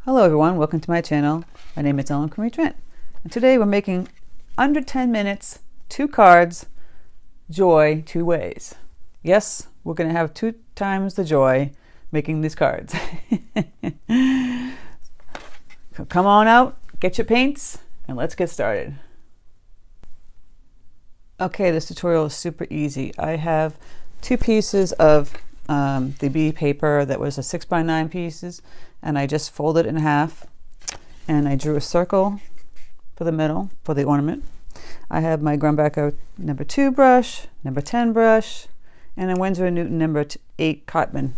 Hello everyone, welcome to my channel. My name is Crimi-Trent, and today we're making under 10 minutes, 2 cards, joy 2 ways. Yes, we're going to have 2 times the joy making these cards. So come on out, get your paints, and let's get started. Okay, this tutorial is super easy. I have 2 pieces of the B paper that was a 6x9 pieces, and I just folded it in half and I drew a circle for the middle for the ornament. I have my Grumbacher number 2 brush, number 10 brush, and a Winsor & Newton number 8 Cotman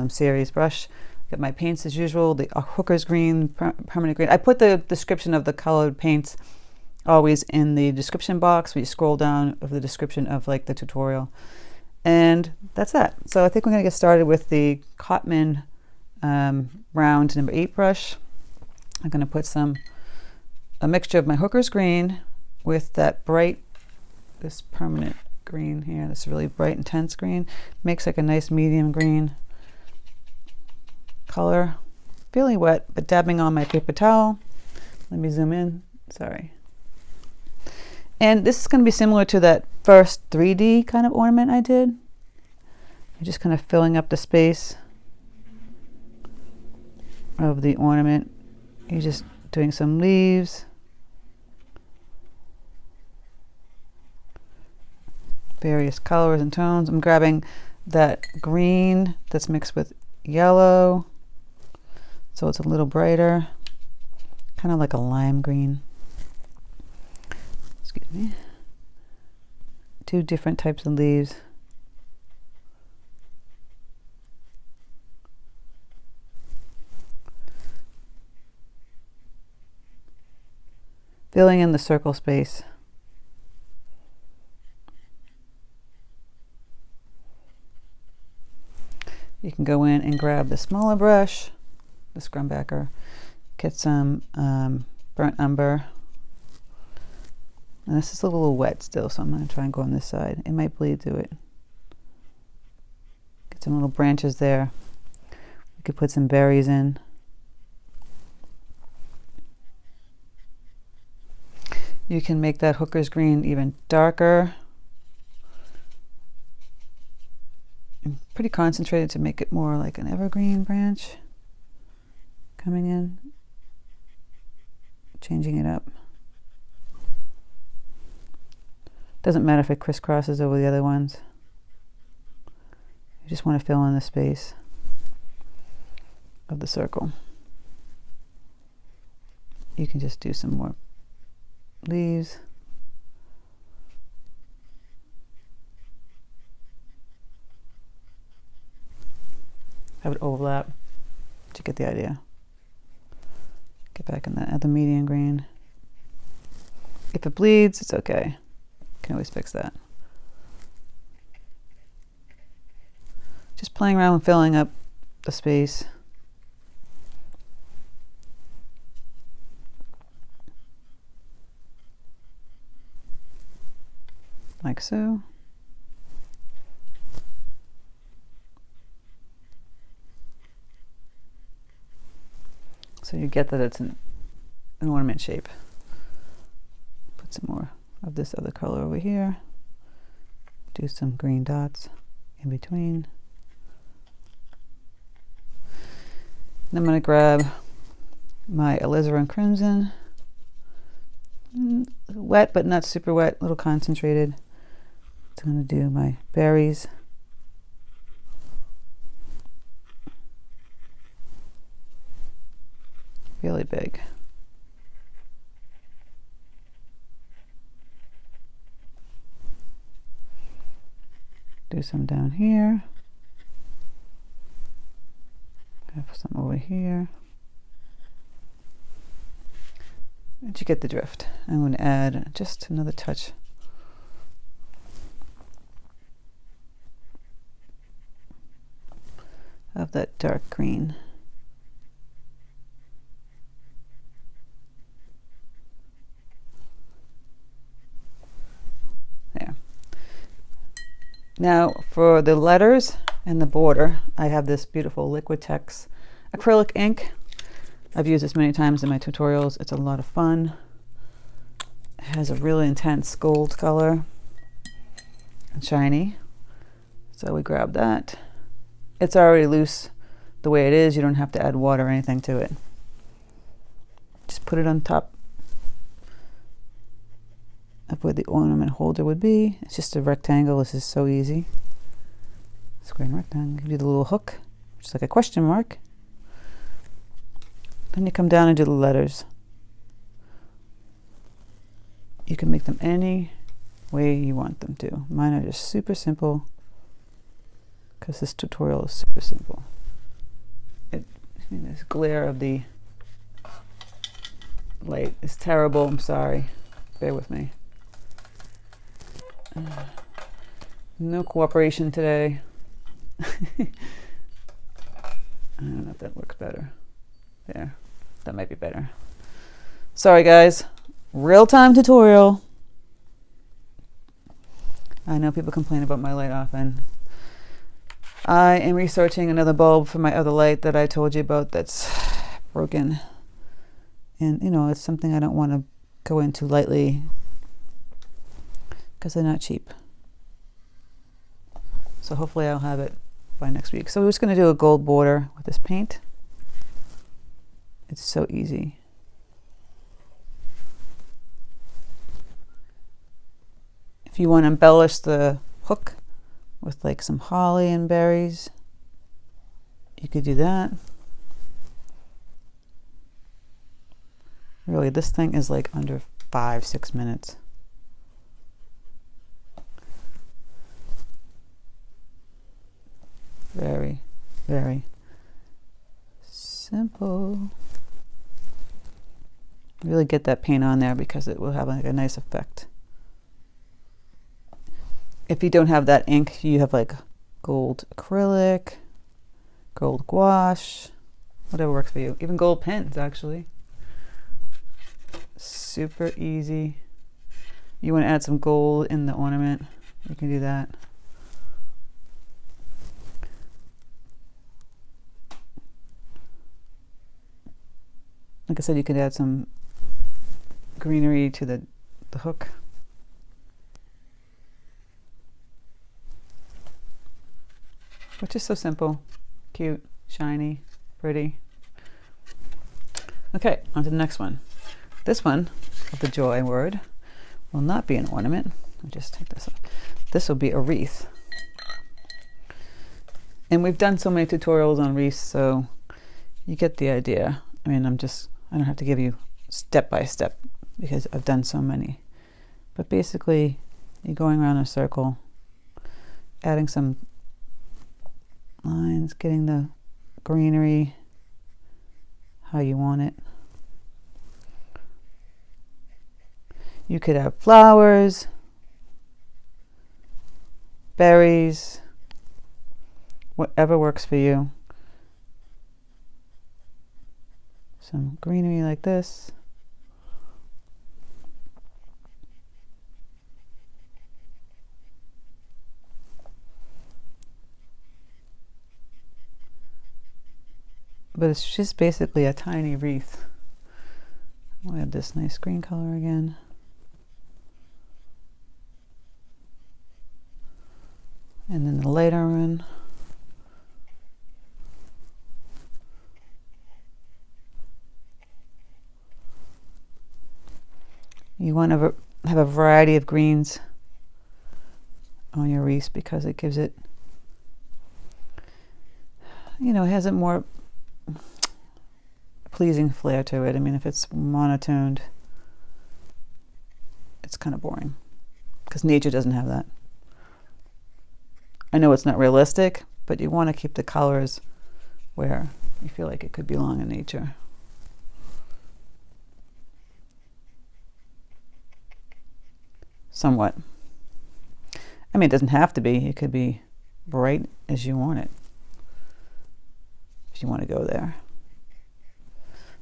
series brush. Got my paints as usual, the Hooker's green, permanent green. I put the description of the colored paints always in the description box. We scroll down of the description of like the tutorial. And that's that. So I think we're going to get started with the Cotman round number 8 brush. I'm going to put a mixture of my Hooker's green with that bright, this permanent green here, this really bright intense green. Makes like a nice medium green color. Feeling wet, but dabbing on my paper towel. Let me zoom in, sorry. And this is going to be similar to that first 3D kind of ornament I did. You're just kind of filling up the space of the ornament. You're just doing some leaves. Various colors and tones. I'm grabbing that green that's mixed with yellow, so it's a little brighter, kind of like a lime green. Excuse me. 2 different types of leaves. Filling in the circle space. You can go in and grab the smaller brush, this Grumbacher, get some burnt umber. And this is a little wet still, so I'm going to try and go on this side. It might bleed through it. Get some little branches there. We could put some berries in. You can make that Hooker's green even darker. I'm pretty concentrated to make it more like an evergreen branch coming in, changing it up. Doesn't matter if it crisscrosses over the other ones. You just want to fill in the space of the circle. You can just do some more leaves. Have it overlap to get the idea. Get back in that other medium green. If it bleeds, it's okay. Can always fix that. Just playing around with filling up the space. Like so. So you get that it's an ornament shape. Put some more of this other color over here. Do some green dots in between. And I'm going to grab my alizarin crimson. Wet but not super wet, a little concentrated. I'm going to do my berries. Really big. Do some down here. Have some over here. And you get the drift. I'm going to add just another touch of that dark green. There. Now for the letters and the border, I have this beautiful Liquitex acrylic ink. I've used this many times in my tutorials. It's a lot of fun. It has a really intense gold color and shiny. So we grab that. It's already loose the way it is. You don't have to add water or anything to it. Just put it on top of where the ornament holder would be. It's just a rectangle. This is so easy. Square and rectangle. You do the little hook, just like a question mark. Then you come down and do the letters. You can make them any way you want them to. Mine are just super simple because this tutorial is super simple. This glare of the light is terrible. I'm sorry. Bear with me. No cooperation today. I don't know if that looks better. There. That might be better. Sorry guys. Real-time tutorial. I know people complain about my light often. I am researching another bulb for my other light that I told you about that's broken. And you know, it's something I don't want to go into lightly because they're not cheap. So hopefully I'll have it by next week. So we're just going to do a gold border with this paint. It's so easy. If you want to embellish the hook with like some holly and berries, you could do that. Really, this thing is like under 5-6 minutes. Very, very simple. Really get that paint on there because it will have like a nice effect. If you don't have that ink, you have like gold acrylic, gold gouache, whatever works for you. Even gold pens, actually. Super easy. You want to add some gold in the ornament, you can do that. Like I said, you could add some greenery to the hook. Which is so simple, cute, shiny, pretty. Okay, on to the next one. This one, of the joy word, will not be an ornament. Let me just take this off. This will be a wreath. And we've done so many tutorials on wreaths, so you get the idea. I mean, I don't have to give you step by step because I've done so many. But basically, you're going around in a circle, adding some lines, getting the greenery how you want it. You could have flowers, berries, whatever works for you. Some greenery like this. But it's just basically a tiny wreath. We'll have this nice green color again. And then the lighter one. You want to have a variety of greens on your wreath because it gives it, you know, it has a more pleasing flair to it. I mean, if it's monotoned, it's kind of boring because nature doesn't have that. I know it's not realistic, but you want to keep the colors where you feel like it could belong in nature. Somewhat. I mean, it doesn't have to be. It could be bright as you want it, if you want to go there.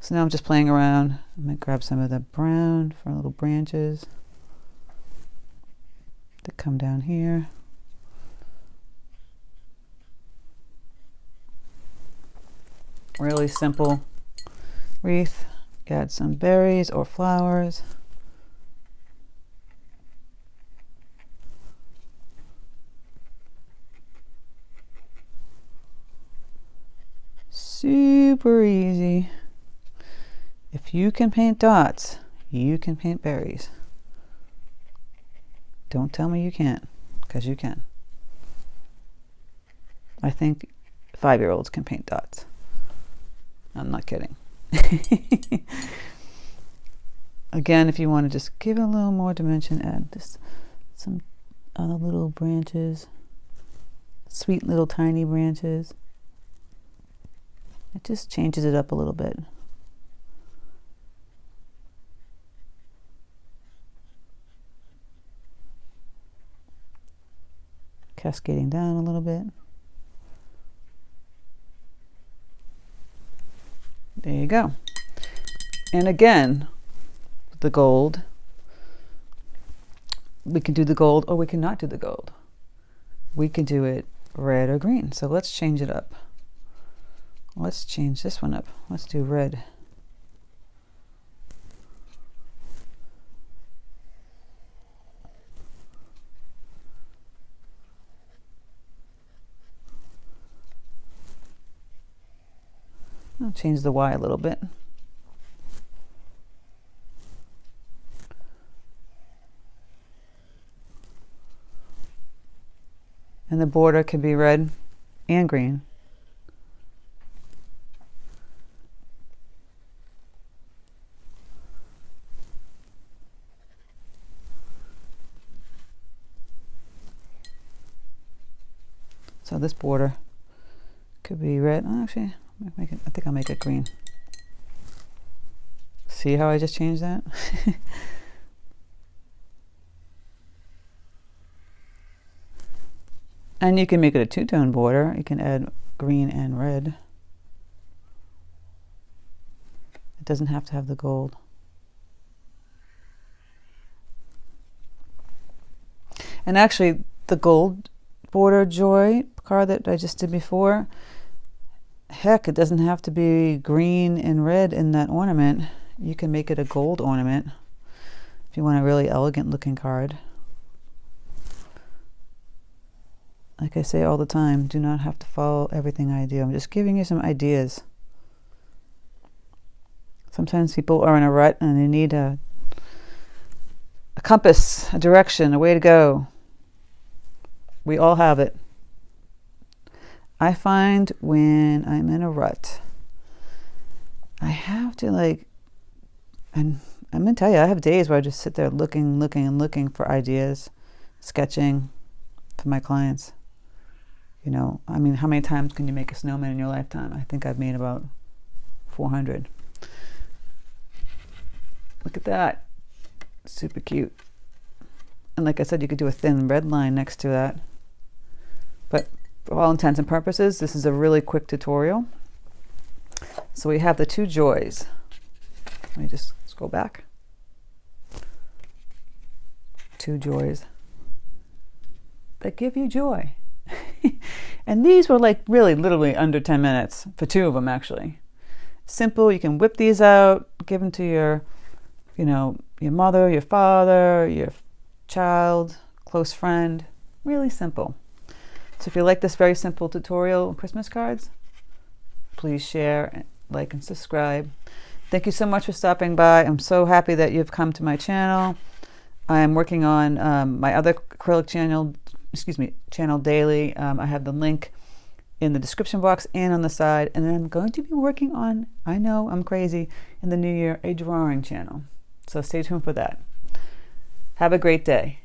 So now I'm just playing around. I'm going to grab some of the brown for little branches that come down here. Really simple wreath. Add some berries or flowers. Super easy. If you can paint dots, you can paint berries. Don't tell me you can't, because you can. I think 5-year-olds can paint dots. I'm not kidding. Again, if you want to just give it a little more dimension, add just some other little branches, sweet little tiny branches. It just changes it up a little bit. Cascading down a little bit. There you go. And again, the gold, we can do the gold or we can not do the gold. We can do it red or green. So let's change it up. Let's change this one up. Let's do red. I'll change the Y a little bit. And the border can be red and green. So this border could be red. Oh, actually, I think I'll make it green. See how I just changed that? And you can make it a two-tone border. You can add green and red. It doesn't have to have the gold. And actually, the gold border joy card that I just did before, heck, it doesn't have to be green and red in that ornament. You can make it a gold ornament if you want a really elegant looking card. Like I say all the time, do not have to follow everything I do. I'm just giving you some ideas. Sometimes people are in a rut and they need a compass, a direction, a way to go. We all have it. I find when I'm in a rut, I have to and I'm gonna tell you, I have days where I just sit there looking for ideas, sketching for my clients. You know, I mean, how many times can you make a snowman in your lifetime? I think I've made about 400. Look at that. Super cute. And like I said, you could do a thin red line next to that. But for all intents and purposes, this is a really quick tutorial. So we have the two joys. Let me just scroll back. Two joys that give you joy. And these were like really literally under 10 minutes for two of them actually. Simple, you can whip these out, give them to your, you know, your mother, your father, your child, close friend. Really simple. So if you like this very simple tutorial on Christmas cards, please share, like, and subscribe. Thank you so much for stopping by. I'm so happy that you've come to my channel. I am working on my other acrylic channel daily. I have the link in the description box and on the side. And then I'm going to be working on, I know I'm crazy, in the new year, a drawing channel. So stay tuned for that. Have a great day.